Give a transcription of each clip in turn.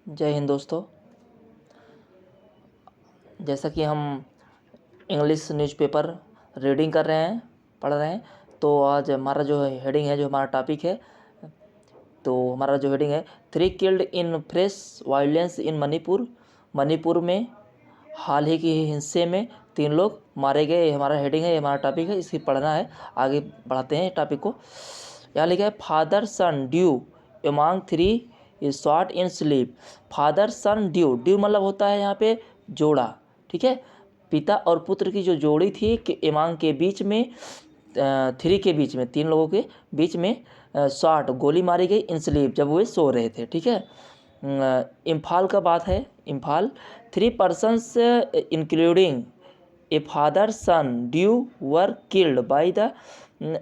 जय हिंद दोस्तों। जैसा कि हम इंग्लिश न्यूज़पेपर रीडिंग कर रहे हैं, पढ़ रहे हैं, तो आज हमारा जो हेडिंग है, जो हमारा टॉपिक है, तो हमारा जो हेडिंग है 3 killed in fresh violence in Manipur. Manipur में हाल ही की हिंसे में 3 लोग मारे गए। ये हमारा हेडिंग है, ये हमारा टॉपिक है, इसे पढ़ना है। आगे बढ़ाते हैं टॉपिक को। यहाँ लिखा है father son duo among 3 is shot in sleep. Father son duo, duo मतलब होता है यहाँ पे जोड़ा, ठीक है। पिता और पुत्र की जो जोड़ी थी कि एमंग के बीच में 3 के बीच में, 3 लोगों के बीच में शॉट, गोली मारी गई इन स्लीप, जब वे सो रहे थे, ठीक है। इम्फाल का बात है, Imphal 3 persons including a father son duo were killed by the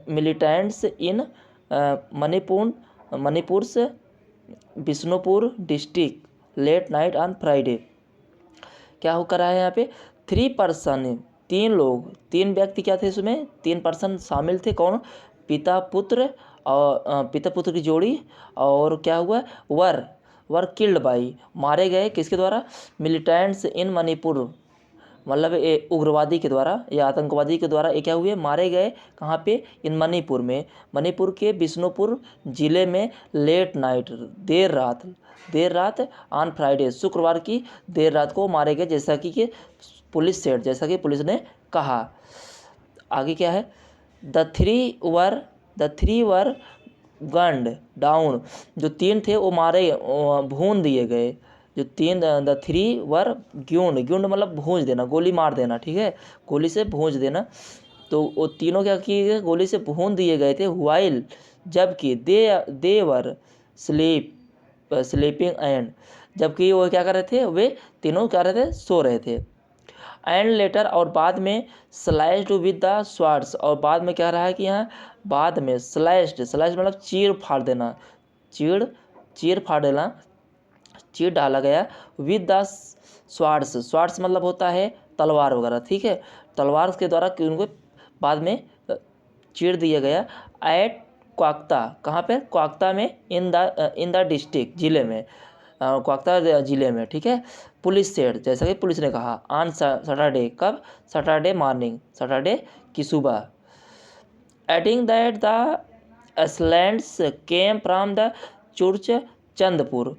militants in Manipur's Bishnupur district late night on Friday. क्या हो कर रहा है यहाँ पे 3 पर्सन, 3 लोग, 3 व्यक्ति क्या थे इसमें, 3 पर्सन शामिल थे। कौन? पिता पुत्र और पिता पुत्र की जोड़ी। और क्या हुआ, वर किल्ड बाई, मारे गए किसके द्वारा, मिलिटेंट्स इन मणिपुर, मतलब ये उग्रवादी के द्वारा या आतंकवादी के द्वारा ये क्या हुए, मारे गए। कहाँ पे? इन मणिपुर में, मणिपुर के बिष्णुपुर जिले में लेट नाइट, देर रात ऑन फ्राइडे, शुक्रवार की देर रात को मारे गए, जैसा कि पुलिस सेड, जैसा कि पुलिस ने कहा। आगे क्या है, the three were gunned down, जो 3 थे वो मारे, भून दिए गए। जो 3, द 3 वर ग्यूंड मतलब भूंज देना, गोली मार देना, ठीक है, गोली से भूंज देना। तो वो तीनों क्या किए गए, गोली से भून दिए गए थे। वाइल, जबकि दे वर स्लीपिंग एंड, जबकि वो क्या कर रहे थे, वे तीनों क्या कर रहे थे, सो रहे थे। एंड लेटर, और बाद में स्लाइस्ड विद द स्वार्ड्स, और बाद में क्या रहा है कि यहाँ बाद में स्लाइस्ड मतलब चीर फाड़ देना, चीर डाला गया। विद द स्वार्ड्स मतलब होता है तलवार वगैरह, ठीक है, तलवार के द्वारा उनको बाद में चीर दिया गया। एट क्वाक्ता, कहाँ पे? क्वाक्ता में, इन द डिस्ट्रिक्ट, जिले में, क्वाक्ता जिले में, ठीक है। पुलिस सेड, जैसा कि पुलिस ने कहा, ऑन सैटरडे, कब? सैटरडे मॉर्निंग, सैटरडे की सुबह। Adding that the assailants came from the Chandpur,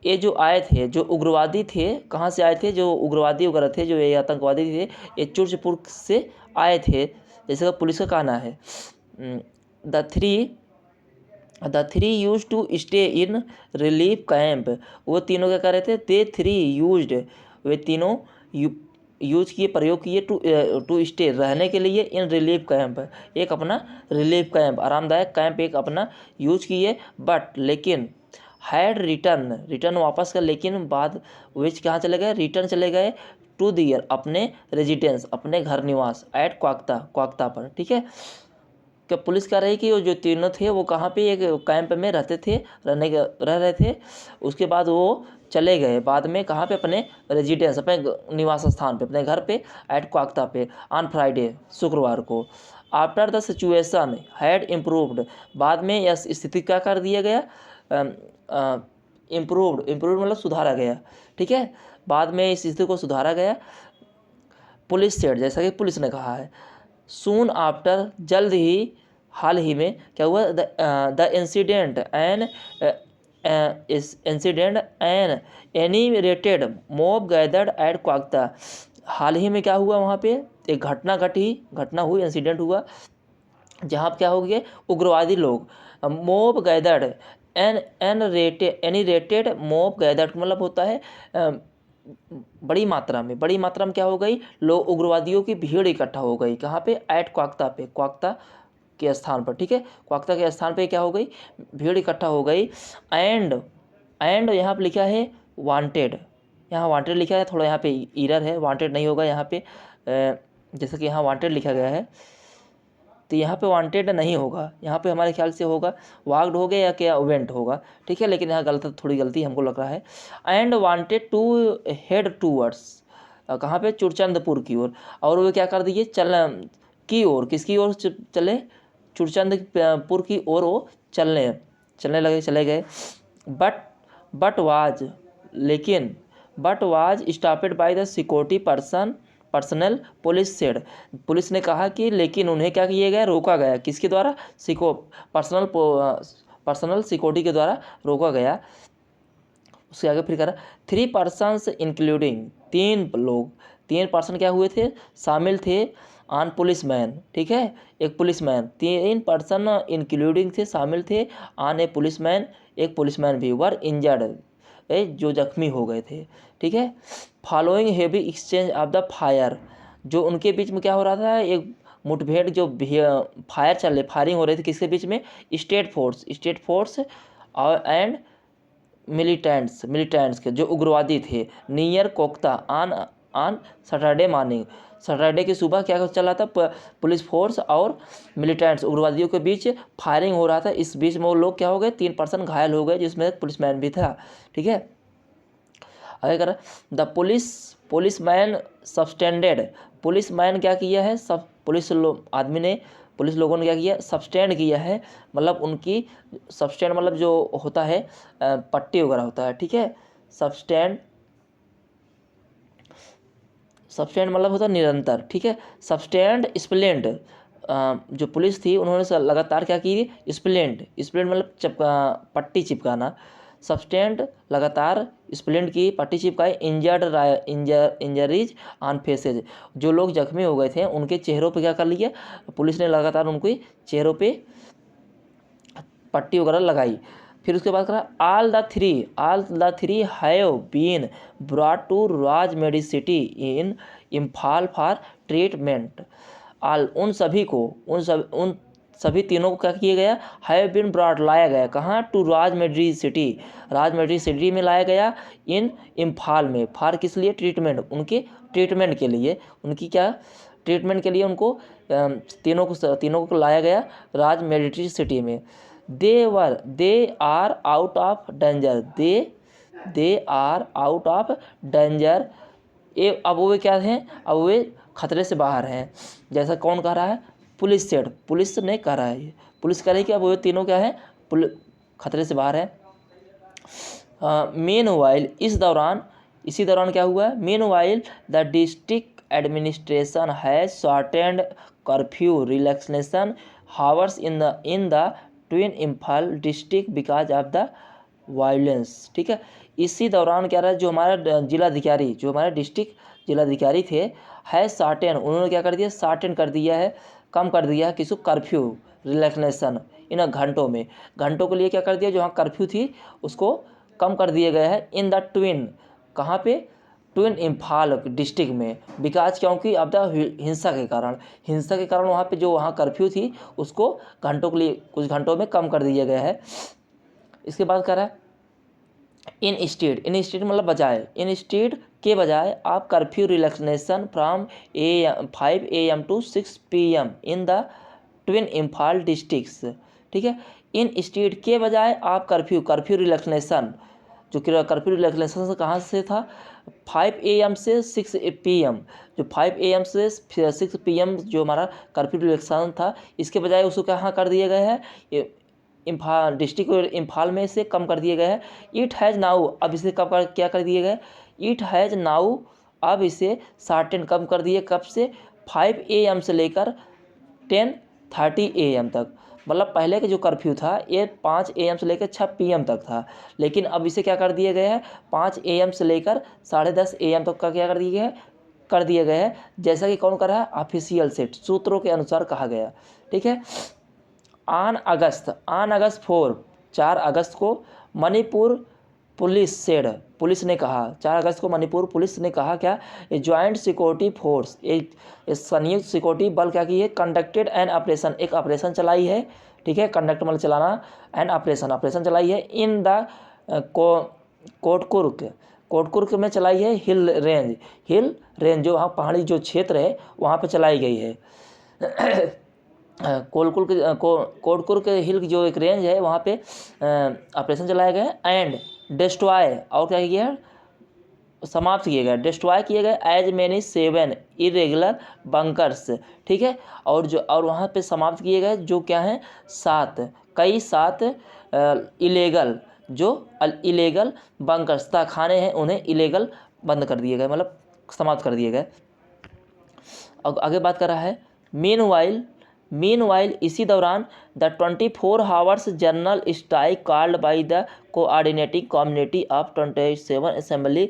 ये जो आए थे, जो उग्रवादी थे, कहाँ से आए थे, जो उग्रवादी वगैरह थे, जो ये आतंकवादी थे, ये चुर्चपुर से आए थे, जैसे कि पुलिस का कहना है। The three used to stay in relief camp, वो तीनों क्या कर रहे थे, दे 3 यूज्ड, वे तीनों यूज किए, प्रयोग किए, टू स्टे, रहने के लिए, इन रिलीफ कैंप, एक अपना रिलीफ कैंप, आरामदायक कैंप एक अपना यूज किए। बट, लेकिन, हैड रिटर्न वापस कर, लेकिन बाद विच कहाँ चले गए, रिटर्न चले गए टू दियर, अपने रेजिडेंस, अपने घर निवास, एट क्वाक्ता पर, ठीक है। क्या पुलिस कह रही कि वो जो तीनों थे वो कहाँ पे, एक कैंप में रहते थे, रह रहे थे। उसके बाद वो चले गए बाद में, कहाँ पे, अपने रेजिडेंस, अपने निवास स्थान पे, अपने घर पे, एट क्वाक्ता पे, ऑन फ्राइडे, शुक्रवार को। After the situation had improved, बाद में यह स्थिति क्या कर दिया गया, इम्प्रूव्ड मतलब सुधारा गया, ठीक है, बाद में इस स्थिति को सुधारा गया। पुलिस सेड, जैसा कि पुलिस ने कहा है। सून आफ्टर, जल्द ही, हाल ही में क्या हुआ, the incident an animated mob gathered at Kwakta, हाल ही में क्या हुआ, वहाँ पे एक घटना हुई, इंसिडेंट हुआ, जहाँ क्या हो गए, उग्रवादी लोग, मॉब गैदर्ड, एनिरेटेड मॉब गैदर्ड मतलब होता है बड़ी मात्रा में क्या हो गई, लोग, उग्रवादियों की भीड़ इकट्ठा हो गई, कहाँ पे, एट क्वाक्ता पे, क्वाक्ता के स्थान पर, ठीक है, क्वाक्ता के स्थान पे क्या हो गई, भीड़ इकट्ठा हो गई। एंड यहाँ पे लिखा है वांटेड, यहाँ वांटेड लिखा है, थोड़ा यहाँ पे एरर है, वांटेड नहीं होगा यहाँ पे, जैसा कि यहाँ वांटेड लिखा गया है, तो यहाँ पे वांटेड नहीं होगा, यहाँ पे हमारे ख्याल से होगा वाग्ड हो गया या क्या वेंट होगा, ठीक है, लेकिन यहाँ थोड़ी गलती हमको लग रहा है। And wanted to head towards, कहाँ पे, चुरचंदपुर की ओर, और वो क्या कर दिए, की ओर, किसकी ओर चले, चुरचंदपुर की ओर वो चले गए। बट लेकिन but was stopped by the security personnel police said. Police ने कहा कि लेकिन उन्हें क्या किया गया, रोका गया। किसके द्वारा? पर्सनल सिक्योरिटी के द्वारा रोका गया। उसके आगे फिर कह रहा 3 पर्सन्स इंक्लूडिंग, 3 पर्सन क्या हुए थे, शामिल थे, ऑन पुलिसमैन, ठीक है, एक पुलिसमैन, 3 पर्सन इंक्लूडिंग थे, शामिल थे, ऑन ए पुलिसमैन, एक पुलिसमैन भी, वर इंजर्ड, जो जख्मी हो गए थे, ठीक है। Following heavy exchange of the fire, जो उनके बीच में क्या हो रहा था, एक मुठभेड़, जो फायरिंग हो रही थी, किसके बीच में? स्टेट फोर्स और एंड मिलिटेंट्स के, जो उग्रवादी थे, near Kokta on Saturday morning, Saturday की सुबह क्या चला था, पुलिस फोर्स और मिलिटेंट्स उग्रवादियों के बीच फायरिंग हो रहा था। इस बीच में वो लोग क्या हो गए, 3 पर्सन घायल हो गए, जिसमें एक पुलिसमैन भी था, ठीक है। आगे कर द पुलिसमैन सबस्टेंडेड, पुलिसमैन क्या किया है, सब पुलिस लोगों ने क्या किया, सबस्टेंड किया है, मतलब उनकी सबस्टेंड मतलब जो होता है पट्टी वगैरह होता है, ठीक है। सबस्टेंड मतलब होता है निरंतर, ठीक है। सबस्टेंड स्प्लेंड, जो पुलिस थी उन्होंने लगातार क्या की, स्प्लेंड मतलब पट्टी चिपकाना, सबस्टेंड लगातार स्प्लेंड की पट्टी चिपकाई, इंजरीज ऑन फेसेज, जो लोग जख्मी हो गए थे उनके चेहरों पे क्या कर लिया, पुलिस ने लगातार उनके चेहरों पे पट्टी वगैरह लगाई। फिर उसके बाद करा all the three have been brought to Raj medicity in Imphal for treatment. उन सभी तीनों को क्या किया गया, हैव बीन ब्रॉट लाया गया, कहाँ, टू राज मेडिसिटी में लाया गया, इन इम्फाल में, फॉर किस लिए, ट्रीटमेंट, उनके ट्रीटमेंट के लिए, उनकी क्या ट्रीटमेंट के लिए उनको तीनों को लाया गया राज मेडिसिटी में। They are out of danger, they are out of danger, अब वो क्या हैं, अब वे खतरे से बाहर हैं। जैसा कौन कह रहा है, पुलिस ने कह रहा है, पुलिस कह रही है कि अब वो तीनों क्या है, खतरे से बाहर है। मीनवाइल, इसी दौरान क्या हुआ, meanwhile the district administration has shortened curfew relaxation hours in the twin Imphal district because of the violence, ठीक है। इसी दौरान क्या रहा, जो हमारा जिलाधिकारी, जो हमारे डिस्ट्रिक्ट जिलाधिकारी थे, है शॉर्टेन, उन्होंने क्या कर दिया, शॉर्टेन कर दिया है, कम कर दिया है, किसको, कर्फ्यू रिलैक्सेशन इन घंटों के लिए क्या कर दिया, जो वहाँ कर्फ्यू थी उसको कम कर दिया गया है, इन द ट्विन, कहाँ पे, ट्विन इम्फाल डिस्ट्रिक्ट में, बिकॉज क्योंकि अब द हिंसा के कारण वहाँ पे जो वहाँ कर्फ्यू थी उसको घंटों के लिए, कुछ घंटों में कम कर दिया गया है। इसके बाद कह रहा है इन स्टेट मतलब बजाय, इन स्टेट के बजाय आप curfew relaxation from 5 AM to 6 PM in the twin Imphal districts, ठीक है। इन स्टेट के बजाय आप कर्फ्यू रिलैक्सेशन, जो कर्फ्यू रिलैक्सेशन कहाँ से था, 5 AM से 6 PM, जो 5 AM से 6 PM जो हमारा कर्फ्यू रिलैक्सेशन था, इसके बजाय उसको कहाँ कर दिया गया है, इम्फाल डिस्ट्रिक्ट और इम्फाल में से कम कर दिया गया है। इट हैज़ नाउ, अब इसे क्या कर दिया गया, इट हैज़ नाउ, अब इसे शॉर्टेन कम कर दिए, कब से, 5 AM से लेकर 10:30 AM तक, मतलब पहले का जो कर्फ्यू था ये 5 AM से लेकर 6 PM तक था, लेकिन अब इसे क्या कर दिया गया है, 5 AM से लेकर 10:30 AM तक का क्या कर दिया गया है, जैसा कि कौन कर रहा है, ऑफिशियल सेट, सूत्रों के अनुसार कहा गया, ठीक है। ऑन अगस्त 4 अगस्त को मणिपुर पुलिस ने कहा, 4 अगस्त को मणिपुर पुलिस ने कहा क्या, जॉइंट सिक्योरिटी फोर्स, एक संयुक्त सिक्योरिटी बल क्या की है, कंडक्टेड एन ऑपरेशन, एक ऑपरेशन चलाई है, ठीक है, कंडक्ट मतलब चलाना, एन ऑपरेशन चलाई है, इन द कोटकुर्क में चलाई है, हिल रेंज जो वहाँ पहाड़ी जो क्षेत्र है वहाँ पे चलाई गई है। कोटकुर्क के हिल जो एक रेंज है वहाँ पे ऑपरेशन चलाया गया, एंड डिस्ट्रॉय, और क्या किया है, समाप्त किए गए, डिस्ट्रॉय किए गए एज मैनी 7 इरेगुलर बंकर्स, ठीक है, और वहाँ पे समाप्त किए गए जो क्या हैं, 7 इलेगल जो इलेगल बंकर्स तहखाने हैं उन्हें इलेगल बंद कर दिए गए, मतलब समाप्त कर दिए गए। अब आगे बात कर रहा है मीनवाइल इसी दौरान the 24 hours general strike called by the coordinating committee of 27 assembly